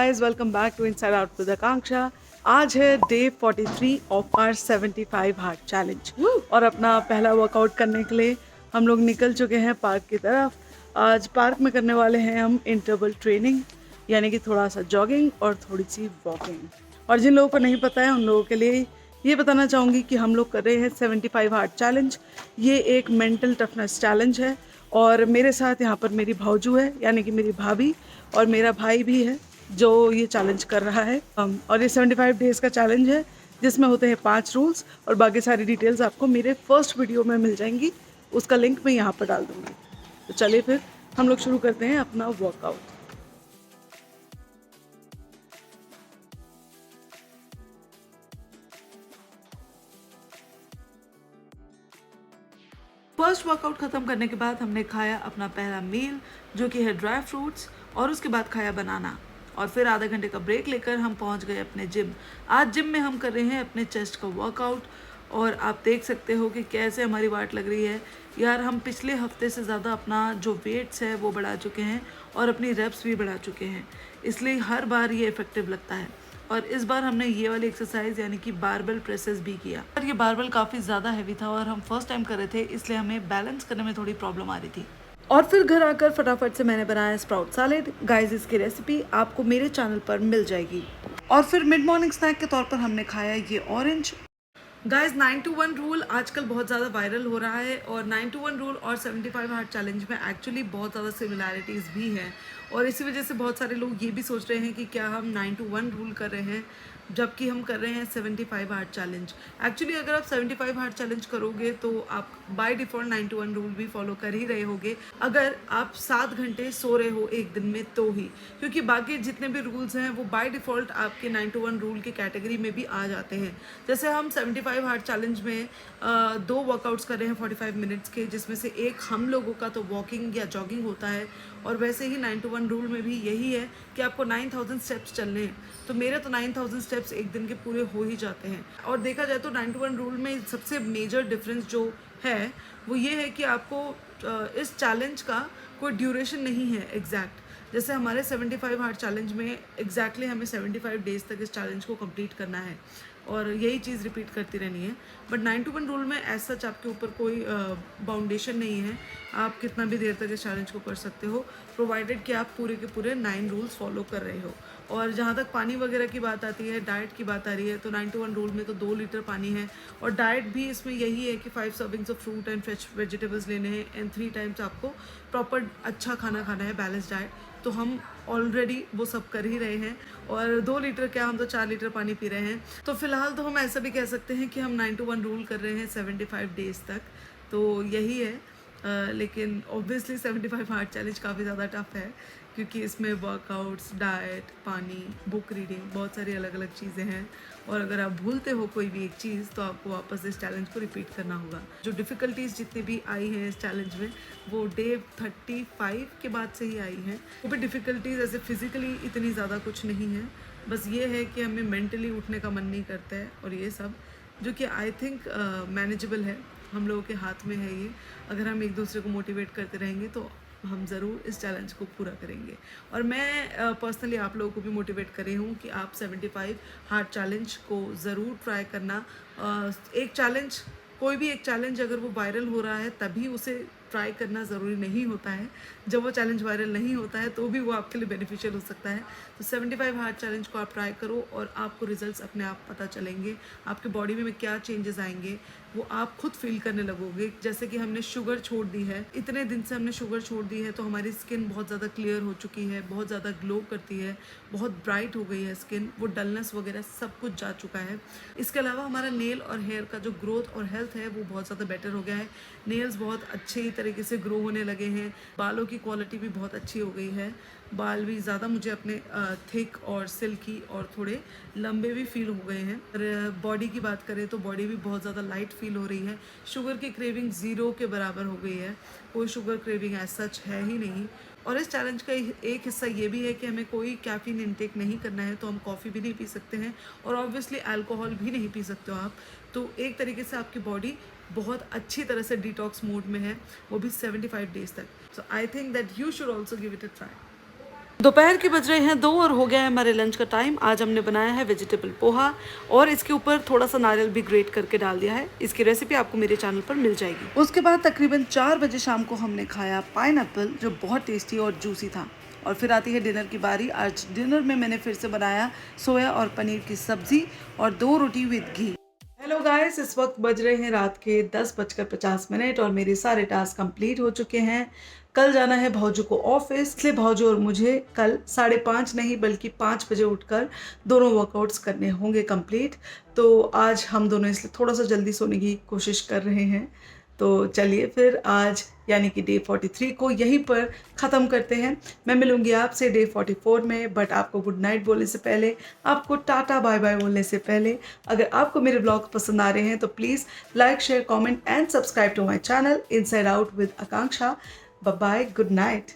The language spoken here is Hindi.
guys, welcome back to Inside Out with Akanksha. आज है day 43 of our 75 heart challenge और अपना पहला वर्कआउट करने के लिए हम लोग निकल चुके हैं पार्क की तरफ। आज पार्क में करने वाले हैं हम इंटरवल ट्रेनिंग, यानी कि थोड़ा सा जॉगिंग और थोड़ी सी वॉकिंग। और जिन लोगों को नहीं पता है उन लोगों के लिए ये बताना चाहूँगी कि हम लोग कर रहे हैं 75 हार्ट चैलेंज। ये एक मेंटल टफनेस चैलेंज है और मेरे साथ यहाँ पर मेरी भाऊजू है, यानी कि मेरी भाभी, और मेरा भाई भी है जो ये चैलेंज कर रहा है। और ये 75 डेज़ का चैलेंज है जिसमें होते हैं 5 रूल्स और बाकी सारी डिटेल्स आपको मेरे फर्स्ट वीडियो में मिल जाएंगी। उसका लिंक मैं यहाँ पर डाल दूँगी। तो चलिए फिर हम लोग शुरू करते हैं अपना वर्कआउट। फर्स्ट वर्कआउट ख़त्म करने के बाद हमने खाया अपना पहला मील जो कि है ड्राई फ्रूट्स, और उसके बाद खाया बनाना, और फिर आधा घंटे का ब्रेक लेकर हम पहुंच गए अपने जिम। आज जिम में हम कर रहे हैं अपने चेस्ट का वर्कआउट, और आप देख सकते हो कि कैसे हमारी वाट लग रही है यार। हम पिछले हफ्ते से ज़्यादा अपना जो वेट्स है वो बढ़ा चुके हैं और अपनी रेप्स भी बढ़ा चुके हैं, इसलिए हर बार ये इफ़ेक्टिव लगता है। और इस बार हमने ये वाली एक्सरसाइज यानी कि बारबेल प्रेसेस भी किया, और ये बारबेल काफ़ी ज़्यादा हैवी था और हम फर्स्ट टाइम कर रहे थे, इसलिए हमें बैलेंस करने में थोड़ी प्रॉब्लम आ रही थी। और फिर घर आकर फटाफट से मैंने बनाया स्प्राउट सैलेड। गाइस, इसकी रेसिपी आपको मेरे चैनल पर मिल जाएगी। और फिर मिड मॉर्निंग स्नैक के तौर पर हमने खाया ये ऑरेंज। गाइस, 9 to 1 रूल आजकल बहुत ज़्यादा वायरल हो रहा है, और 9 to 1 रूल और 75 हार्ट चैलेंज में एक्चुअली बहुत ज़्यादा सिमिलैरिटीज़ भी हैं, और इसी वजह से बहुत सारे लोग ये भी सोच रहे हैं कि क्या हम 9 to 1 रूल कर रहे हैं जबकि हम कर रहे हैं 75 हार्ट चैलेंज। एक्चुअली अगर आप 75 हार्ट चैलेंज करोगे तो आप बाय डिफ़ॉल्ट 9 to 1 रूल भी फॉलो कर ही रहे होगे, अगर आप 7 घंटे सो रहे हो एक दिन में तो ही, क्योंकि बाकी जितने भी रूल्स हैं वो बाय डिफ़ॉल्ट आपके 9 to 1 रूल की कैटेगरी में भी आ जाते हैं। जैसे हम 75 हार्ट चैलेंज में 2 वर्कआउट्स कर रहे हैं 45 मिनट्स के, जिसमें से एक हम लोगों का तो वॉकिंग या जॉगिंग होता है, और वैसे ही 9 to 1 रूल में भी यही है कि आपको 9000 स्टेप्स चलने हैं। तो मेरे तो 9000 स्टेप्स एक दिन के पूरे हो ही जाते हैं। और देखा जाए तो 9 to 1 रूल में सबसे मेजर डिफरेंस जो है वो ये है कि आपको इस चैलेंज का कोई ड्यूरेशन नहीं है एग्जैक्ट। जैसे हमारे 75 हार्ट चैलेंज में एग्जैक्टली हमें 75 डेज़ तक इस चैलेंज को कंप्लीट करना है और यही चीज़ रिपीट करती रहनी है। बट 9 to 1 रूल में एज सच आपके ऊपर कोई बाउंडेशन नहीं है, आप कितना भी देर तक इस चैलेंज को कर सकते हो, प्रोवाइडेड कि आप पूरे के पूरे 9 रूल्स फॉलो कर रहे हो। और जहाँ तक पानी वगैरह की बात आती है, डाइट की बात आ रही है, तो 9 to 1 रूल में तो 2 लीटर पानी है, और डाइट भी इसमें यही है कि 5 servings of fruit and fresh vegetables लेने हैं, एंड 3 टाइम्स आपको प्रॉपर अच्छा खाना खाना है, बैलेंस डाइट। तो हम ऑलरेडी वो सब कर ही रहे हैं, और 2 लीटर क्या, हम तो 4 लीटर पानी पी रहे हैं। तो फिलहाल तो हम ऐसा भी कह सकते हैं कि हम 9 to 1 रूल कर रहे हैं 75 डेज़ तक, तो यही है। लेकिन ऑब्वियसली 75 हार्ट चैलेंज काफ़ी ज़्यादा टफ है, क्योंकि इसमें वर्कआउट्स, डाइट, पानी, बुक रीडिंग, बहुत सारी अलग अलग चीज़ें हैं, और अगर आप भूलते हो कोई भी एक चीज़ तो आपको वापस इस चैलेंज को रिपीट करना होगा। जो डिफ़िकल्टीज़ जितनी भी आई हैं इस चैलेंज में वो डे 35 के बाद से ही आई हैं। वो भी डिफ़िकल्टीज़ ऐसे फिज़िकली इतनी ज़्यादा कुछ नहीं है, बस ये है कि हमें मेंटली उठने का मन नहीं करता है, और ये सब जो कि आई थिंक मैनेजेबल है, हम लोगों के हाथ में है ये। अगर हम एक दूसरे को मोटिवेट करते रहेंगे तो हम ज़रूर इस चैलेंज को पूरा करेंगे। और मैं पर्सनली आप लोगों को भी मोटिवेट कर रही हूँ कि आप 75 हार्ट चैलेंज को ज़रूर ट्राई करना। एक चैलेंज, कोई भी एक चैलेंज अगर वो वायरल हो रहा है तभी उसे ट्राई करना ज़रूरी नहीं होता है, जब वो चैलेंज वायरल नहीं होता है तो भी वो आपके लिए बेनिफिशियल हो सकता है। तो 75 हार्ट चैलेंज को आप ट्राई करो और आपको रिजल्ट्स अपने आप पता चलेंगे, आपके बॉडी में क्या चेंजेस आएंगे वो आप खुद फील करने लगोगे। जैसे कि हमने शुगर छोड़ दी है, इतने दिन से हमने शुगर छोड़ दी है, तो हमारी स्किन बहुत ज़्यादा क्लियर हो चुकी है, बहुत ज़्यादा ग्लो करती है, बहुत ब्राइट हो गई है स्किन, वो डलनेस वगैरह सब कुछ जा चुका है। इसके अलावा हमारा नेल और हेयर का जो ग्रोथ और हेल्थ है वो बहुत ज़्यादा बेटर हो गया है। नेल्स बहुत अच्छी तरीके से ग्रो होने लगे हैं, बालों की क्वालिटी भी बहुत अच्छी हो गई है, बाल भी ज़्यादा मुझे अपने थिक और सिल्की और थोड़े लंबे भी फील हो गए हैं। और बॉडी की बात करें तो बॉडी भी बहुत ज़्यादा लाइट फील हो रही है, शुगर की क्रेविंग 0 के बराबर हो गई है, कोई शुगर क्रेविंग एज सच है ही नहीं। और इस चैलेंज का एक हिस्सा ये भी है कि हमें कोई कैफीन इनटेक नहीं करना है, तो हम कॉफ़ी भी नहीं पी सकते हैं, और ऑब्वियसली अल्कोहल भी नहीं पी सकते हो आप। तो एक तरीके से आपकी बॉडी बहुत अच्छी तरह से डिटॉक्स मोड में है, वो भी 75 डेज़ तक। So I think that you should also give it a try. दोपहर के बज रहे हैं 2 और हो गया है हमारे लंच का टाइम। आज हमने बनाया है वेजिटेबल पोहा और इसके ऊपर थोड़ा सा नारियल भी ग्रेट करके डाल दिया है। इसकी रेसिपी आपको मेरे चैनल पर मिल जाएगी। उसके बाद तकरीबन 4 बजे शाम को हमने खाया पाइनएप्पल, जो बहुत टेस्टी और जूसी था। और फिर आती है डिनर की बारी। आज डिनर में मैंने फिर से बनाया सोया और पनीर की सब्जी और 2 रोटी विद घी। हेलो गाइस, इस वक्त बज रहे हैं रात के 10:50 और मेरे सारे टास्क कंप्लीट हो चुके हैं। कल जाना है भाउजू को ऑफिस, इसलिए भाउजू और मुझे कल 5:30 नहीं बल्कि 5 बजे उठकर दोनों वर्कआउट्स करने होंगे कंप्लीट। तो आज हम दोनों इसलिए थोड़ा सा जल्दी सोने की कोशिश कर रहे हैं। तो चलिए फिर आज यानी कि डे 43 को यहीं पर ख़त्म करते हैं। मैं मिलूंगी आपसे डे 44 में, बट आपको गुड नाइट बोलने से पहले, आपको टाटा बाय बाय बोलने से पहले, अगर आपको मेरे ब्लॉग पसंद आ रहे हैं तो please like, share, comment and subscribe to my channel inside out with Akanksha. Bye bye, good night.